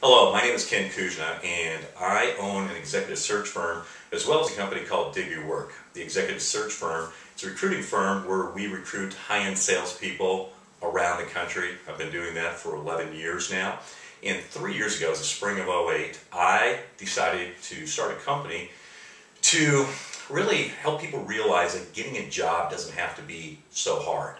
Hello, my name is Ken Kuznia, and I own an executive search firm as well as a company called Dig Your Work. The executive search firm is a recruiting firm where we recruit high-end salespeople around the country. I've been doing that for 11 years now. And 3 years ago, in the spring of '08, I decided to start a company to really help people realize that getting a job doesn't have to be so hard.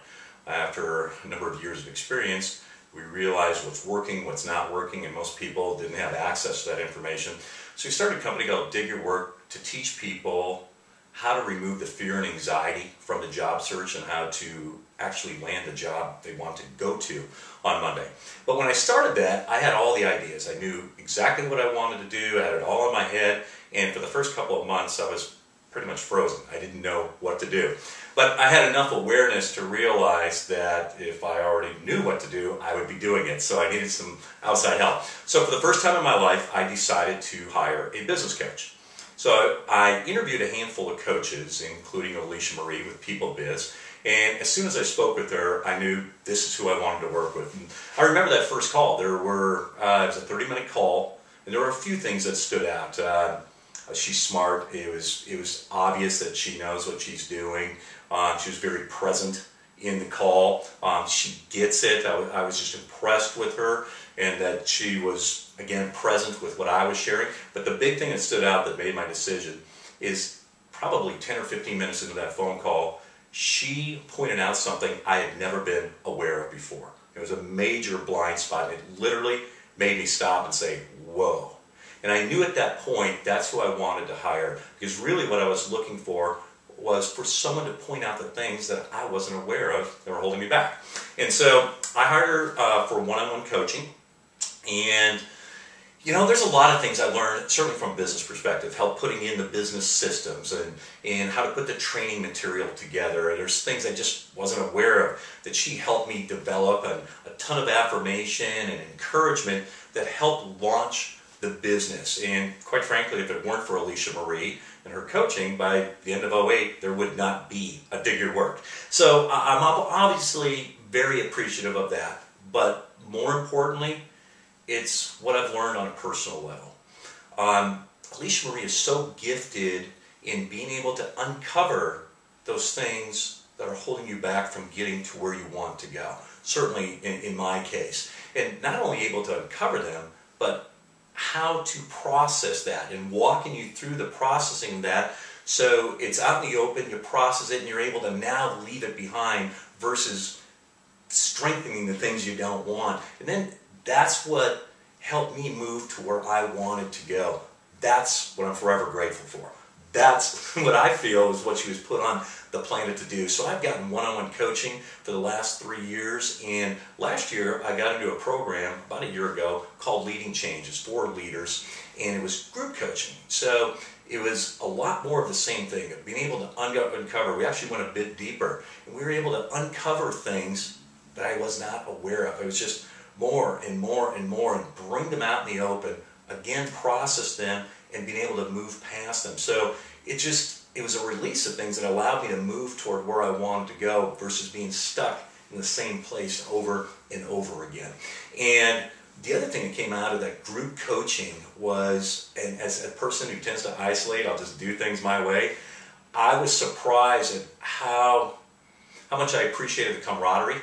After a number of years of experience, we realized what's working, what's not working, and most people didn't have access to that information. So we started a company called Dig Your Work to teach people how to remove the fear and anxiety from the job search and how to actually land the job they want to go to on Monday. But when I started that, I had all the ideas. I knew exactly what I wanted to do. I had it all in my head. And for the first couple of months, I was pretty much frozen. I didn't know what to do. But I had enough awareness to realize that if I already knew what to do, I would be doing it. So I needed some outside help. So for the first time in my life, I decided to hire a business coach. So I interviewed a handful of coaches, including Alicia Marie with People Biz. And as soon as I spoke with her, I knew this is who I wanted to work with. And I remember that first call. It was a 30-minute call, and there were a few things that stood out. She's smart. It was obvious that she knows what she's doing. She was very present in the call. She gets it. I was just impressed with her, and that she was, again, present with what I was sharing. But the big thing that stood out that made my decision is probably 10 or 15 minutes into that phone call, she pointed out something I had never been aware of before. It was a major blind spot. It literally made me stop and say, whoa. And I knew at that point that's who I wanted to hire, because really what I was looking for was for someone to point out the things that I wasn't aware of that were holding me back. And so I hired her for one-on-one coaching. And, you know, there's a lot of things I learned, certainly from a business perspective, help putting in the business systems and how to put the training material together. And there's things I just wasn't aware of that she helped me develop, and a ton of affirmation and encouragement that helped launch the business. And quite frankly, if it weren't for Alicia Marie and her coaching, by the end of '08, there would not be a Dig Your Work. So I'm obviously very appreciative of that. But more importantly, it's what I've learned on a personal level. Alicia Marie is so gifted in being able to uncover those things that are holding you back from getting to where you want to go. Certainly in my case. And not only able to uncover them, but how to process that and walking you through the processing of that, so it's out in the open, you process it, and you're able to now leave it behind versus strengthening the things you don't want. And then that's what helped me move to where I wanted to go. That's what I'm forever grateful for. That's what I feel is what she was put on the planet to do. So I've gotten one-on-one coaching for the last 3 years, and last year I got into a program about a year ago called Leading Changes for leaders, and it was group coaching. So it was a lot more of the same thing, of being able to uncover. We actually went a bit deeper, and we were able to uncover things that I was not aware of. It was just more and more and more, and bring them out in the open, again, process them, and being able to move past them. So it was a release of things that allowed me to move toward where I wanted to go versus being stuck in the same place over and over again. And the other thing that came out of that group coaching was, and as a person who tends to isolate, I'll just do things my way, I was surprised at how much I appreciated the camaraderie,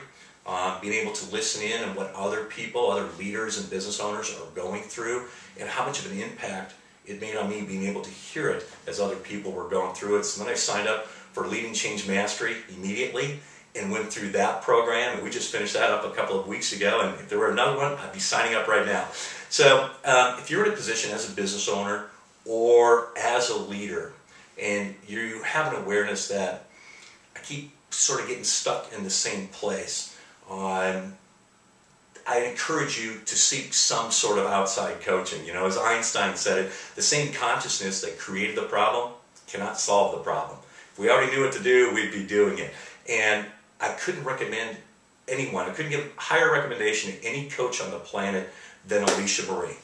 being able to listen in on what other people, other leaders and business owners are going through, and how much of an impact it made on me being able to hear it as other people were going through it. So then I signed up for Leading Change Mastery immediately and went through that program, and we just finished that up a couple of weeks ago, and if there were another one, I'd be signing up right now. So if you're in a position as a business owner or as a leader, and you have an awareness that I keep sort of getting stuck in the same place, I encourage you to seek some sort of outside coaching. You know, as Einstein said it, the same consciousness that created the problem cannot solve the problem. If we already knew what to do, we'd be doing it. And I couldn't recommend anyone, I couldn't give a higher recommendation to any coach on the planet than Alicia Marie.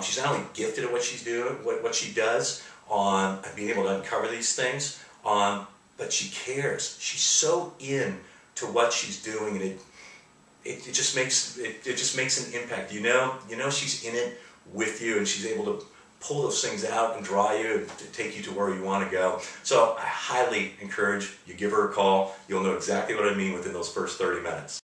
She's not only gifted at what she's doing, what she does on being able to uncover these things, but she cares. She's so in to what she's doing, and it just makes an impact. You know she's in it with you, and she's able to pull those things out and draw you and to take you to where you want to go. So I highly encourage you give her a call. You'll know exactly what I mean within those first 30 minutes.